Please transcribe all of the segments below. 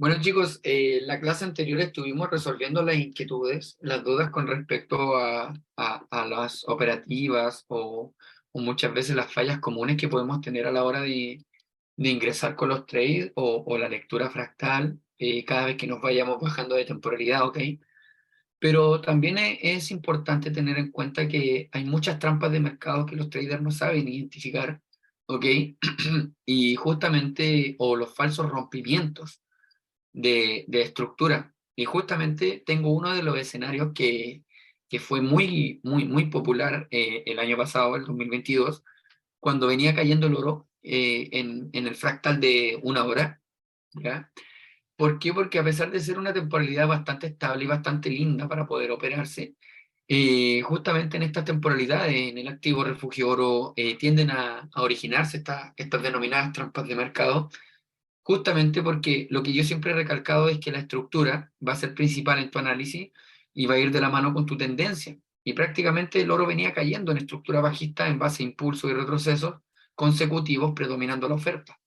Bueno chicos, la clase anterior estuvimos resolviendo las inquietudes, las dudas con respecto a las operativas o muchas veces las fallas comunes que podemos tener a la hora de ingresar con los trades o la lectura fractal cada vez que nos vayamos bajando de temporalidad, ¿ok? Pero también es importante tener en cuenta que hay muchas trampas de mercado que los traders no saben identificar, ¿ok? Y justamente, o los falsos rompimientos de estructura. Y justamente tengo uno de los escenarios que fue muy popular el año pasado, el 2022, cuando venía cayendo el oro en el fractal de una hora, ¿ya? ¿Por qué? Porque a pesar de ser una temporalidad bastante estable y bastante linda para poder operarse, justamente en estas temporalidades, en el activo refugio oro, tienden a originarse estas denominadas trampas de mercado. Justamente porque lo que yo siempre he recalcado es que la estructura va a ser principal en tu análisis y va a ir de la mano con tu tendencia. Y prácticamente el oro venía cayendo en estructura bajista en base a impulsos y retrocesos consecutivos predominando la oferta.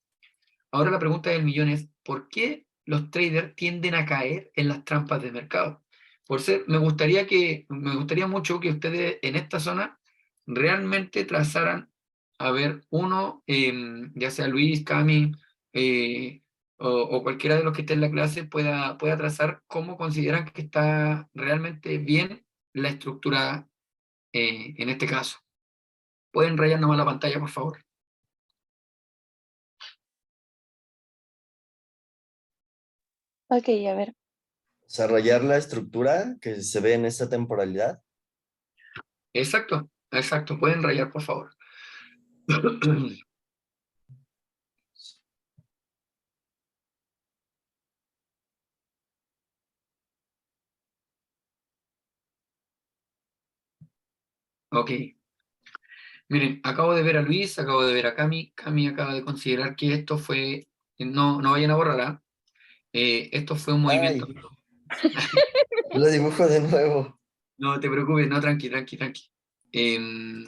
Ahora la pregunta del millón es, ¿por qué los traders tienden a caer en las trampas de mercado? Me gustaría mucho que ustedes en esta zona realmente trazaran, a ver, uno, ya sea Luis, Cami, o cualquiera de los que esté en la clase pueda trazar cómo consideran que está realmente bien la estructura en este caso. ¿Pueden rayar nomás la pantalla, por favor? Ok, a ver. Desarrollar la estructura que se ve en esta temporalidad. Exacto, exacto, pueden rayar, por favor. Ok. Miren, acabo de ver a Luis, acabo de ver a Cami. Cami acaba de considerar que esto fue. No vayan a borrar, ¿ah? Esto fue un movimiento. Ay, lo dibujo de nuevo. No te preocupes, no, tranqui, tranqui, tranqui. Em,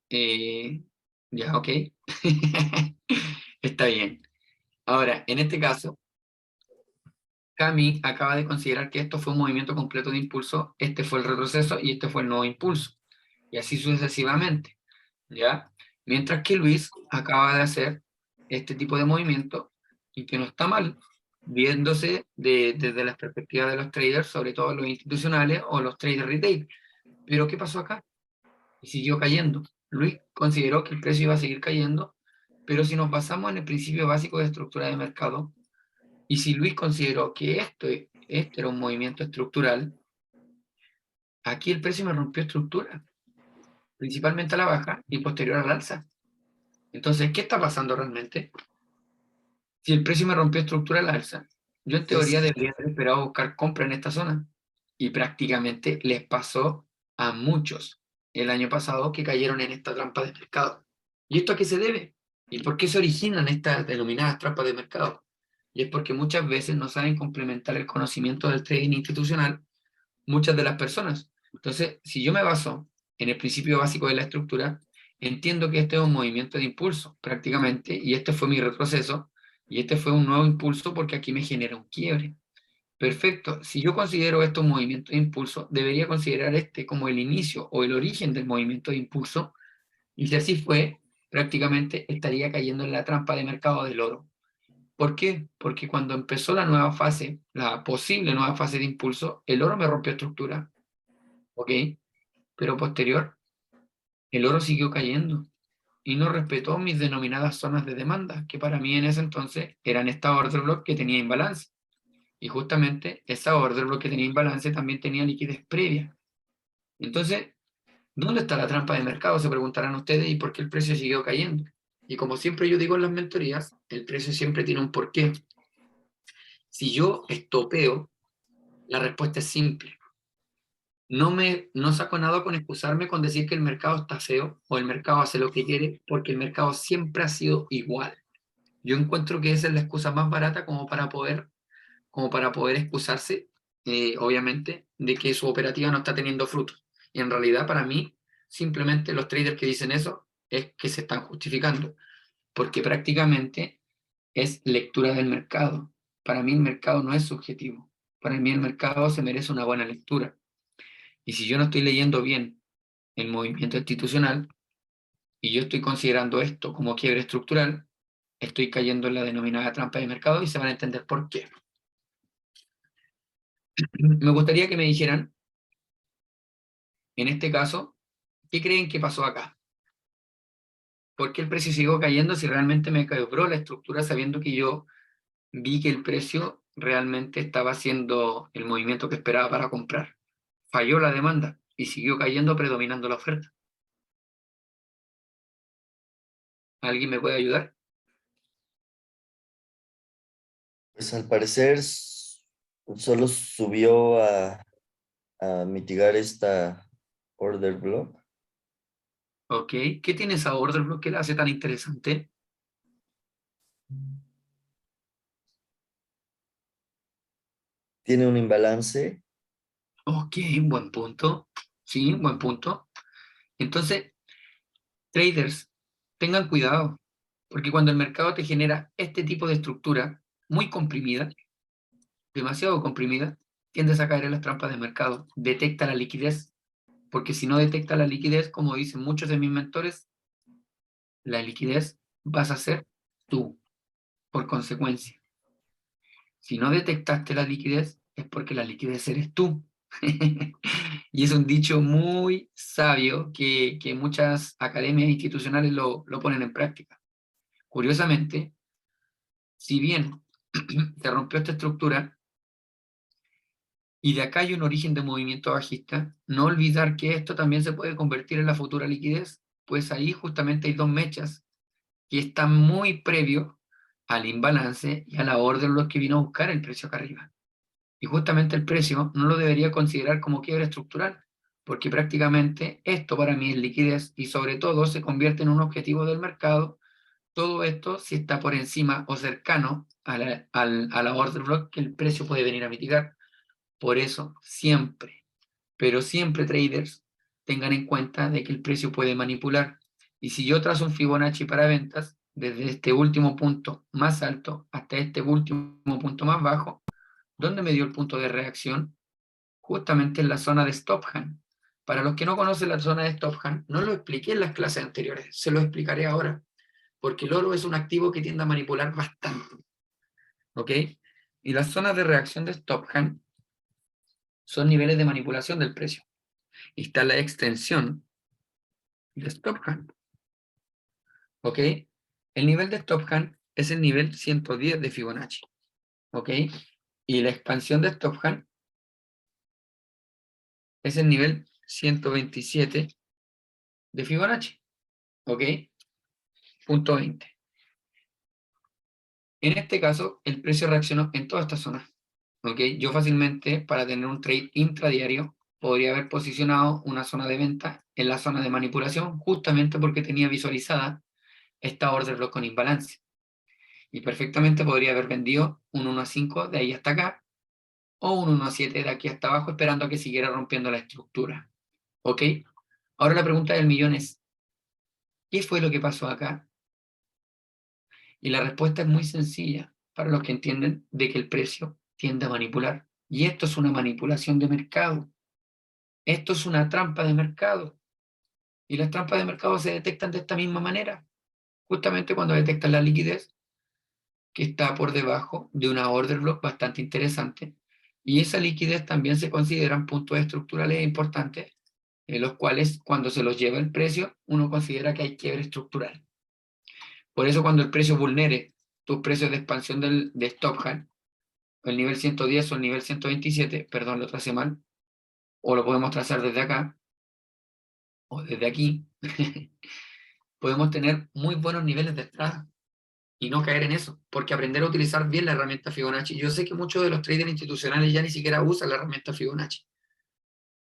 eh, ya, ok. Está bien. Ahora, en este caso, Cami acaba de considerar que esto fue un movimiento completo de impulso, este fue el retroceso y este fue el nuevo impulso. Y así sucesivamente. ¿Ya? Mientras que Luis acaba de hacer este tipo de movimiento y que no está mal, viéndose desde las perspectivas de los traders, sobre todo los institucionales o los traders retail. Pero ¿qué pasó acá? Y siguió cayendo. Luis consideró que el precio iba a seguir cayendo, pero si nos basamos en el principio básico de estructura de mercado, y si Luis consideró que este era un movimiento estructural, aquí el precio me rompió estructura, principalmente a la baja y posterior al alza. Entonces, ¿qué está pasando realmente? Si el precio me rompió estructura al alza, yo en Es, teoría debería haber esperado buscar compra en esta zona. Y prácticamente les pasó a muchos el año pasado que cayeron en esta trampa de mercado. ¿Y esto a qué se debe? ¿Y por qué se originan estas denominadas trampas de mercado? Y es porque muchas veces no saben complementar el conocimiento del trading institucional muchas de las personas. Entonces, si yo me baso en el principio básico de la estructura, entiendo que este es un movimiento de impulso prácticamente, y este fue mi retroceso, y este fue un nuevo impulso porque aquí me genera un quiebre. Perfecto, si yo considero esto un movimiento de impulso, debería considerar este como el inicio o el origen del movimiento de impulso, y si así fue, prácticamente estaría cayendo en la trampa de mercado del oro. ¿Por qué? Porque cuando empezó la nueva fase, la posible nueva fase de impulso, el oro me rompió estructura, ¿ok? Pero posterior, el oro siguió cayendo y no respetó mis denominadas zonas de demanda, que para mí en ese entonces eran esta order block que tenía imbalance. Y justamente esa order block que tenía imbalance también tenía liquidez previa. Entonces, ¿dónde está la trampa de mercado? Se preguntarán ustedes y por qué el precio siguió cayendo. Y como siempre yo digo en las mentorías, el precio siempre tiene un porqué. Si yo estopeo, la respuesta es simple. No saco nada con excusarme con decir que el mercado está feo o el mercado hace lo que quiere, porque el mercado siempre ha sido igual. Yo encuentro que esa es la excusa más barata como para poder excusarse, obviamente, de que su operativa no está teniendo frutos. Y en realidad, para mí, simplemente los traders que dicen eso es que se están justificando, porque prácticamente es lectura del mercado. Para mí el mercado no es subjetivo. Para mí el mercado se merece una buena lectura. Y si yo no estoy leyendo bien el movimiento institucional y yo estoy considerando esto como quiebre estructural, estoy cayendo en la denominada trampa de mercado y se van a entender por qué. Me gustaría que me dijeran, en este caso, ¿qué creen que pasó acá? ¿Por qué el precio siguió cayendo si realmente me quebró la estructura sabiendo que yo vi que el precio realmente estaba haciendo el movimiento que esperaba para comprar? Falló la demanda y siguió cayendo predominando la oferta. ¿Alguien me puede ayudar? Pues al parecer solo subió a mitigar esta order block. Ok, ¿qué tiene esa order block que la hace tan interesante? Tiene un imbalance. Ok, buen punto. Sí, buen punto. Entonces, traders, tengan cuidado, porque cuando el mercado te genera este tipo de estructura muy comprimida, demasiado comprimida, tiendes a caer en las trampas de mercado. Detecta la liquidez, porque si no detecta la liquidez, como dicen muchos de mis mentores, la liquidez vas a ser tú, por consecuencia. Si no detectaste la liquidez, es porque la liquidez eres tú. Y es un dicho muy sabio que muchas academias institucionales lo ponen en práctica. Curiosamente, si bien se rompió esta estructura y de acá hay un origen de movimiento bajista, no olvidar que esto también se puede convertir en la futura liquidez, pues ahí justamente hay dos mechas que están muy previo al imbalance y a la orden block que vino a buscar el precio acá arriba. Y justamente el precio no lo debería considerar como quiebra estructural, porque prácticamente esto para mí es liquidez y sobre todo se convierte en un objetivo del mercado. Todo esto si está por encima o cercano a la order block que el precio puede venir a mitigar. Por eso, siempre, pero siempre traders, tengan en cuenta de que el precio puede manipular. Y si yo trazo un Fibonacci para ventas, desde este último punto más alto hasta este último punto más bajo, ¿dónde me dio el punto de reacción? Justamente en la zona de stop hand. Para los que no conocen la zona de stop hand, no lo expliqué en las clases anteriores, se lo explicaré ahora, porque el oro es un activo que tiende a manipular bastante. ¿Ok? Y las zonas de reacción de stop hand son niveles de manipulación del precio. Y está la extensión de stop hand. ¿Ok? El nivel de stop hand es el nivel 110 de Fibonacci. ¿Ok? Y la expansión de stop hand es el nivel 127 de Fibonacci. ¿Ok? Punto 20. En este caso, el precio reaccionó en toda esta zona. ¿Ok? Yo fácilmente, para tener un trade intradiario, podría haber posicionado una zona de venta en la zona de manipulación, justamente porque tenía visualizada esta order block con imbalance. Y perfectamente podría haber vendido un 1.5 de ahí hasta acá, o un 1.7 de aquí hasta abajo, esperando a que siguiera rompiendo la estructura. ¿Ok? Ahora la pregunta del millón es, ¿qué fue lo que pasó acá? Y la respuesta es muy sencilla para los que entienden de que el precio tiende a manipular. Y esto es una manipulación de mercado. Esto es una trampa de mercado. Y las trampas de mercado se detectan de esta misma manera. Justamente cuando detectan la liquidez, que está por debajo de una order block bastante interesante. Y esa liquidez también se consideran puntos estructurales importantes, en los cuales cuando se los lleva el precio, uno considera que hay quiebre estructural. Por eso cuando el precio vulnere tus precios de expansión de stop hand, el nivel 110 o el nivel 127, perdón, lo tracé mal, o lo podemos trazar desde acá, o desde aquí, podemos tener muy buenos niveles de entrada y no caer en eso, porque aprender a utilizar bien la herramienta Fibonacci. Yo sé que muchos de los traders institucionales ya ni siquiera usan la herramienta Fibonacci,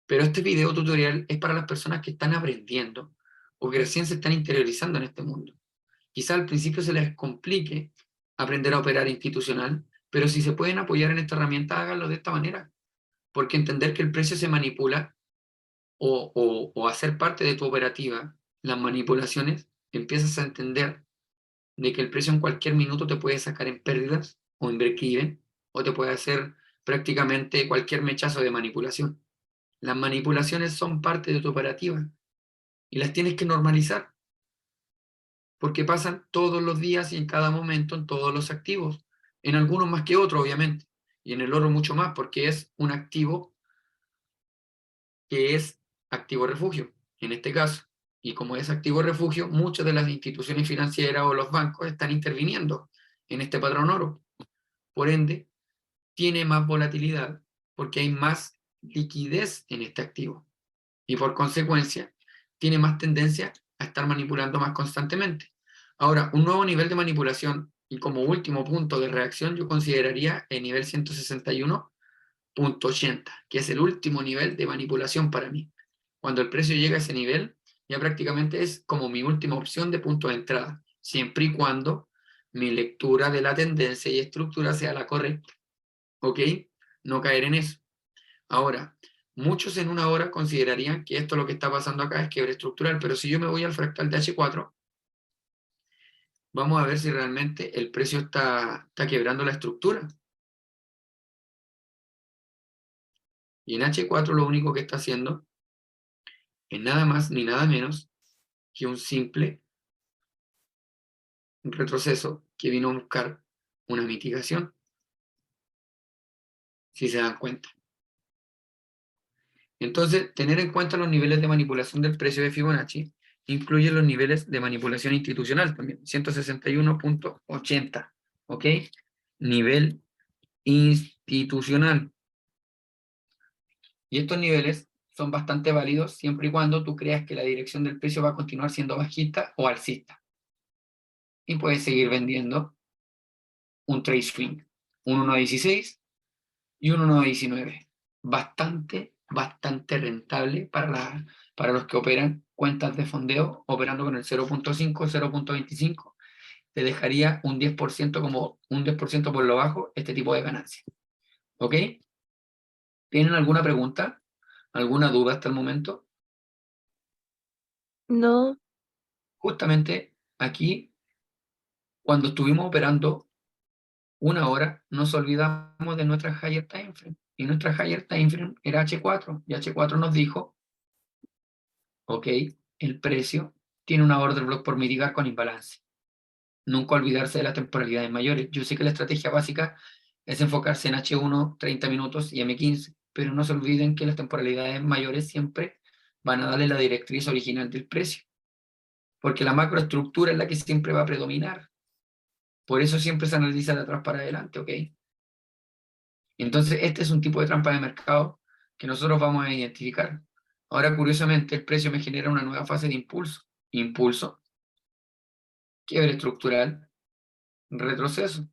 pero este video tutorial es para las personas que están aprendiendo o que recién se están interiorizando en este mundo. Quizá al principio se les complique aprender a operar institucional, pero si se pueden apoyar en esta herramienta, háganlo de esta manera, porque entender que el precio se manipula o hacer parte de tu operativa, las manipulaciones, empiezas a entender de que el precio en cualquier minuto te puede sacar en pérdidas o en break-even, o te puede hacer prácticamente cualquier mechazo de manipulación. Las manipulaciones son parte de tu operativa y las tienes que normalizar, porque pasan todos los días y en cada momento en todos los activos, en algunos más que otros, obviamente, y en el oro mucho más, porque es un activo que es activo refugio, en este caso. Y como es activo refugio, muchas de las instituciones financieras o los bancos están interviniendo en este patrón oro. Por ende, tiene más volatilidad porque hay más liquidez en este activo. Y por consecuencia, tiene más tendencia a estar manipulando más constantemente. Ahora, un nuevo nivel de manipulación y como último punto de reacción yo consideraría el nivel 161.80, que es el último nivel de manipulación para mí. Cuando el precio llega a ese nivel, ya prácticamente es como mi última opción de punto de entrada, siempre y cuando mi lectura de la tendencia y estructura sea la correcta. ¿Ok? No caer en eso. Ahora, muchos en una hora considerarían que esto lo que está pasando acá es quiebre estructural, pero si yo me voy al fractal de H4, vamos a ver si realmente el precio está quebrando la estructura. Y en H4 lo único que está haciendo es nada más ni nada menos que un simple retroceso que vino a buscar una mitigación, si se dan cuenta. Entonces, tener en cuenta los niveles de manipulación del precio de Fibonacci incluye los niveles de manipulación institucional también, 161.80, ¿ok? Nivel institucional. Y estos niveles son bastante válidos siempre y cuando tú creas que la dirección del precio va a continuar siendo bajista o alcista. Y puedes seguir vendiendo un trade swing, un 1.16 y un 1.19. Bastante rentable para los que operan cuentas de fondeo operando con el 0.5, 0.25. Te dejaría un 10% como un 10% por lo bajo este tipo de ganancia. ¿Ok? ¿Tienen alguna pregunta? ¿Alguna duda hasta el momento? No, Justamente aquí, cuando estuvimos operando una hora, nos olvidamos de nuestra higher time frame. Y nuestra higher time frame era H4. Y H4 nos dijo, ok, el precio tiene una order block por mitigar con imbalance. Nunca olvidarse de las temporalidades mayores. Yo sé que la estrategia básica es enfocarse en H1, 30 minutos y M15, pero no se olviden que las temporalidades mayores siempre van a darle la directriz original del precio, porque la macroestructura es la que siempre va a predominar. Por eso siempre se analiza de atrás para adelante, ¿ok? Entonces, este es un tipo de trampa de mercado que nosotros vamos a identificar. Ahora, curiosamente, el precio me genera una nueva fase de impulso. Impulso, quiebre estructural, retroceso.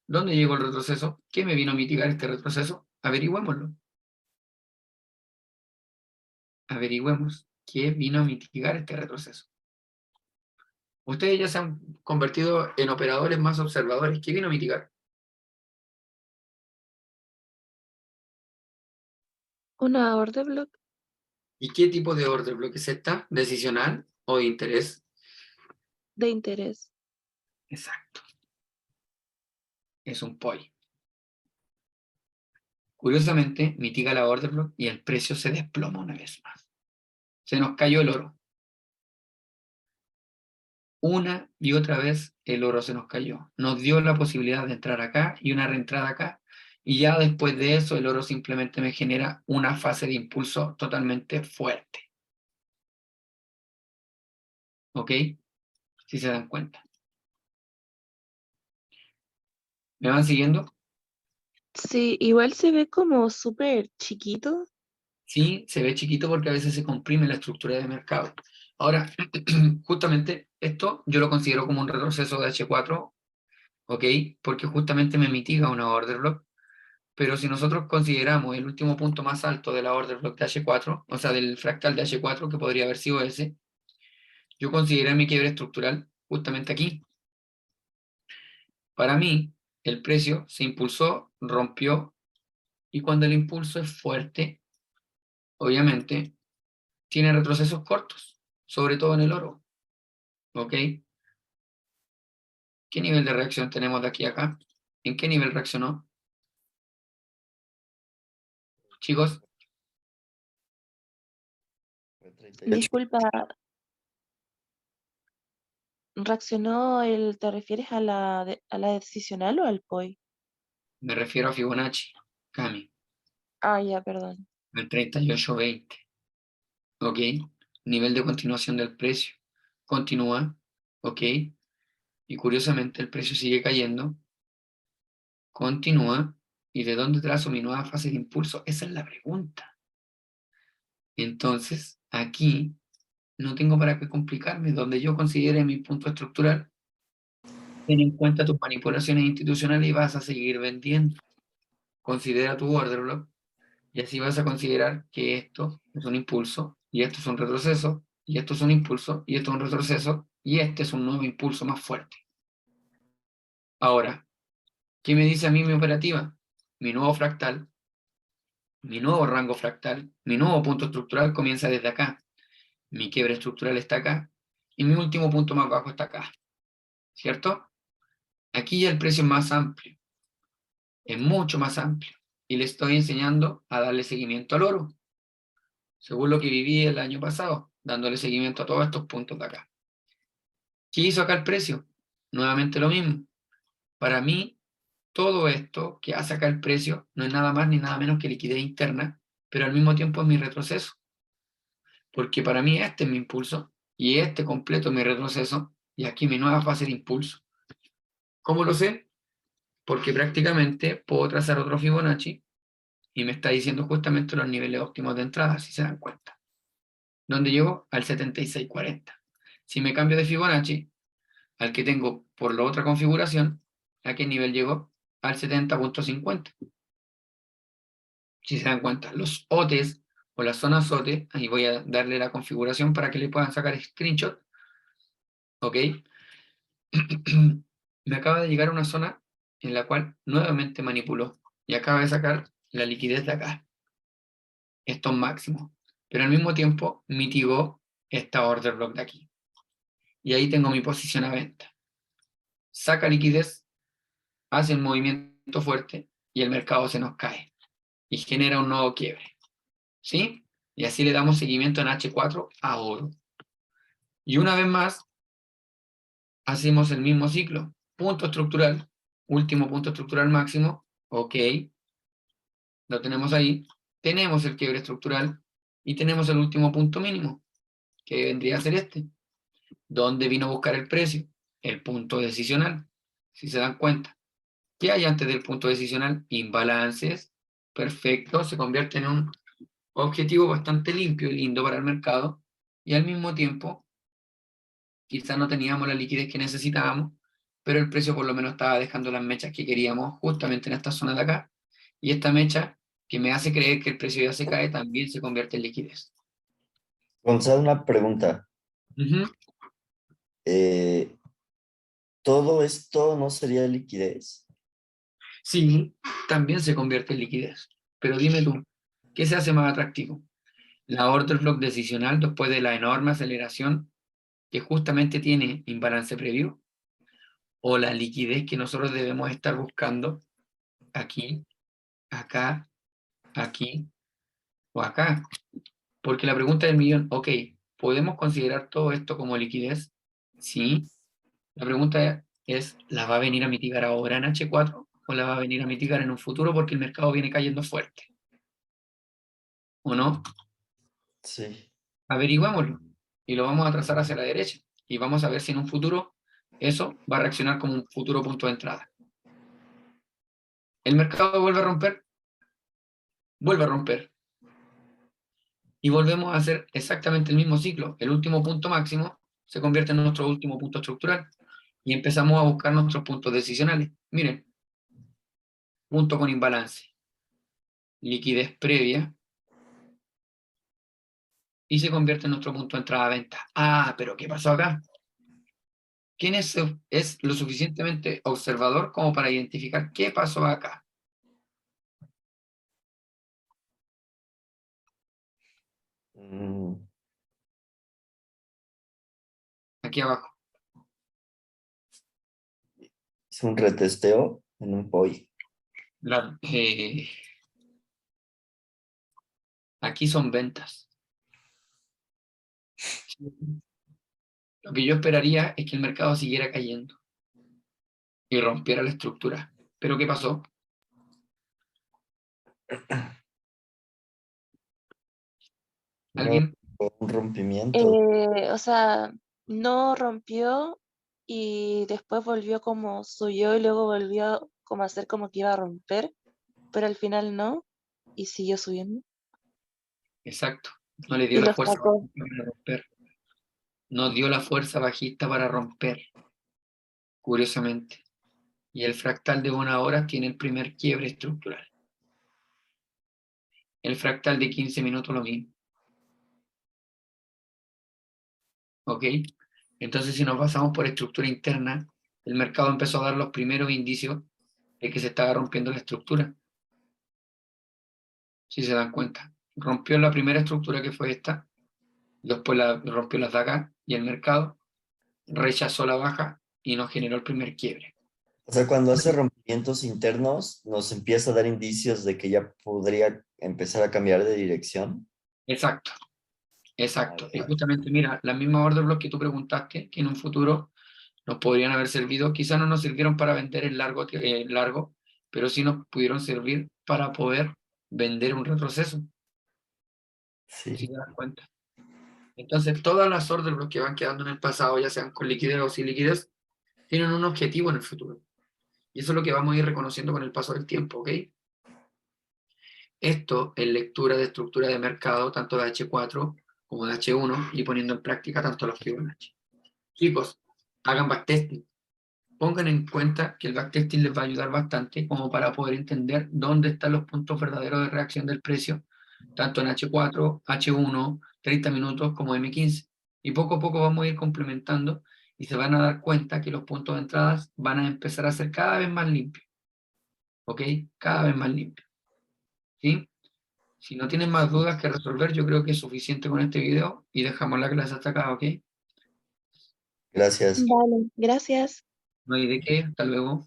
¿Dónde llegó el retroceso? ¿Qué me vino a mitigar este retroceso? Averigüémoslo. Averigüemos qué vino a mitigar este retroceso. Ustedes ya se han convertido en operadores más observadores. ¿Qué vino a mitigar? una order block ¿Y qué tipo de order block es esta? ¿Decisional o de interés? de interés. Exacto. Es un POI. Curiosamente, mitiga la order block y el precio se desploma una vez más. Se nos cayó el oro. Una y otra vez el oro se nos cayó. Nos dio la posibilidad de entrar acá y una reentrada acá. Y ya después de eso, el oro simplemente me genera una fase de impulso totalmente fuerte. ¿Ok? Si se dan cuenta. ¿Me van siguiendo? Sí, igual se ve como súper chiquito. Sí, se ve chiquito porque a veces se comprime la estructura de mercado. Ahora, justamente esto yo lo considero como un retroceso de H4, ¿ok? Porque justamente me mitiga una order block. Pero si nosotros consideramos el último punto más alto de la order block de H4, o sea, del fractal de H4, que podría haber sido ese, yo consideré mi quiebre estructural justamente aquí. Para mí, el precio se impulsó, rompió, y cuando el impulso es fuerte, obviamente, tiene retrocesos cortos, sobre todo en el oro, ¿ok? ¿Qué nivel de reacción tenemos de aquí a acá? ¿En qué nivel reaccionó? Chicos, 38. Disculpa, ¿te refieres a a la decisional o al POI? me refiero a Fibonacci, Cami, Ah, ya, perdón. el 38,20. ¿Ok? Nivel de continuación del precio. Continúa, ¿ok? Y curiosamente el precio sigue cayendo, continúa, ¿y de dónde trazo mi nueva fase de impulso? Esa es la pregunta. Entonces, aquí no tengo para qué complicarme. Donde yo considere mi punto estructural, ten en cuenta tus manipulaciones institucionales y vas a seguir vendiendo. Considera tu order block y así vas a considerar que esto es un impulso y esto es un retroceso y esto es un impulso y esto es un retroceso y este es un nuevo impulso más fuerte. Ahora, ¿qué me dice a mí mi operativa? Mi nuevo fractal, mi nuevo rango fractal, mi nuevo punto estructural comienza desde acá. Mi quiebre estructural está acá y mi último punto más bajo está acá. ¿Cierto? Aquí ya el precio es más amplio, es mucho más amplio. Y le estoy enseñando a darle seguimiento al oro, según lo que viví el año pasado, dándole seguimiento a todos estos puntos de acá. ¿Qué hizo acá el precio? Nuevamente lo mismo. Para mí, todo esto que hace acá el precio no es nada más ni nada menos que liquidez interna, pero al mismo tiempo es mi retroceso. Porque para mí este es mi impulso y este completo es mi retroceso y aquí mi nueva fase de impulso. ¿Cómo lo sé? Porque prácticamente puedo trazar otro Fibonacci y me está diciendo justamente los niveles óptimos de entrada, si se dan cuenta. ¿Dónde llego? Al 76,40. Si me cambio de Fibonacci, al que tengo por la otra configuración, ¿a qué nivel llego? Al 70,50. Si se dan cuenta, los OTs o las zonas OT, ahí voy a darle la configuración para que le puedan sacar screenshot, ¿ok? Me acaba de llegar a una zona en la cual nuevamente manipuló y acaba de sacar la liquidez de acá, estos máximos, pero al mismo tiempo mitigó esta order block de aquí. Y ahí tengo mi posición a venta. Saca liquidez, hace un movimiento fuerte y el mercado se nos cae y genera un nuevo quiebre. ¿Sí? Y así le damos seguimiento en H4 a oro. Y una vez más, hacemos el mismo ciclo. Punto estructural, último punto estructural máximo, ok, lo tenemos ahí. Tenemos el quiebre estructural y tenemos el último punto mínimo, que vendría a ser este. ¿Dónde vino a buscar el precio? El punto decisional. Si se dan cuenta, ¿qué hay antes del punto decisional? Imbalances. Perfecto, se convierte en un objetivo bastante limpio y lindo para el mercado. Y al mismo tiempo, quizás no teníamos la liquidez que necesitábamos, pero el precio por lo menos estaba dejando las mechas que queríamos justamente en esta zona de acá. Y esta mecha que me hace creer que el precio ya se cae también se convierte en liquidez. Gonzalo, una pregunta. Ujú. Eh, ¿Todo esto no sería liquidez? Sí, también se convierte en liquidez. Pero dime tú, ¿qué se hace más atractivo? ¿La order block decisional después de la enorme aceleración que justamente tiene imbalance previo? ¿O la liquidez que nosotros debemos estar buscando aquí, acá, aquí o acá? Porque la pregunta del millón, ok, ¿podemos considerar todo esto como liquidez? Sí. La pregunta es, ¿la va a venir a mitigar ahora en H4 o la va a venir a mitigar en un futuro porque el mercado viene cayendo fuerte? ¿O no? Sí. Averiguémoslo y lo vamos a trazar hacia la derecha y vamos a ver si en un futuro eso va a reaccionar como un futuro punto de entrada. El mercado vuelve a romper y volvemos a hacer exactamente el mismo ciclo. El último punto máximo se convierte en nuestro último punto estructural y empezamos a buscar nuestros puntos decisionales. Miren, punto con imbalance, liquidez previa y se convierte en nuestro punto de entrada a venta. Ah, pero ¿qué pasó acá? ¿Quién es lo suficientemente observador como para identificar qué pasó acá? Mm, Aquí abajo. Es un retesteo en un POI. Aquí son ventas. Lo que yo esperaría es que el mercado siguiera cayendo y rompiera la estructura. ¿Pero qué pasó? No, ¿Alguien? un rompimiento. O sea, no rompió y después volvió como subió y luego volvió como a hacer como que iba a romper, pero al final no y siguió subiendo Exacto. No le dio y la lo fuerza sacó. bajista para romper. No dio la fuerza bajista para romper, curiosamente. Y el fractal de 1 hora tiene el primer quiebre estructural. El fractal de 15 minutos lo mismo. ¿Ok? Entonces, si nos basamos por estructura interna, el mercado empezó a dar los primeros indicios de que se estaba rompiendo la estructura. Si se dan cuenta. Rompió la primera estructura que fue esta, después rompió las de acá, y el mercado rechazó la baja y nos generó el primer quiebre. O sea, cuando hace rompimientos internos, nos empieza a dar indicios de que ya podría empezar a cambiar de dirección. Exacto, exacto. Vale, Y vale. justamente, mira, la misma order block que tú preguntaste, que en un futuro nos podrían haber servido, quizás no nos sirvieron para vender el largo, pero sí nos pudieron servir para poder vender un retroceso, si Sí, te das cuenta. Entonces, todas las order blocks que van quedando en el pasado, ya sean con liquidez o sin liquidez, tienen un objetivo en el futuro. Y eso es lo que vamos a ir reconociendo con el paso del tiempo, ¿ok? Esto en lectura de estructura de mercado, tanto de H4 como de H1, y poniendo en práctica tanto los Fibonacci. Chicos, hagan backtesting. Pongan en cuenta que el backtesting les va a ayudar bastante como para poder entender dónde están los puntos verdaderos de reacción del precio, tanto en H4, H1, 30 minutos como M15. Y poco a poco vamos a ir complementando y se van a dar cuenta que los puntos de entradas van a empezar a ser cada vez más limpios. ¿Ok? Cada vez más limpios. ¿Sí? Si no tienen más dudas que resolver, yo creo que es suficiente con este video y dejamos la clase hasta acá, ¿ok? gracias. Vale, gracias. No hay de qué, hasta luego.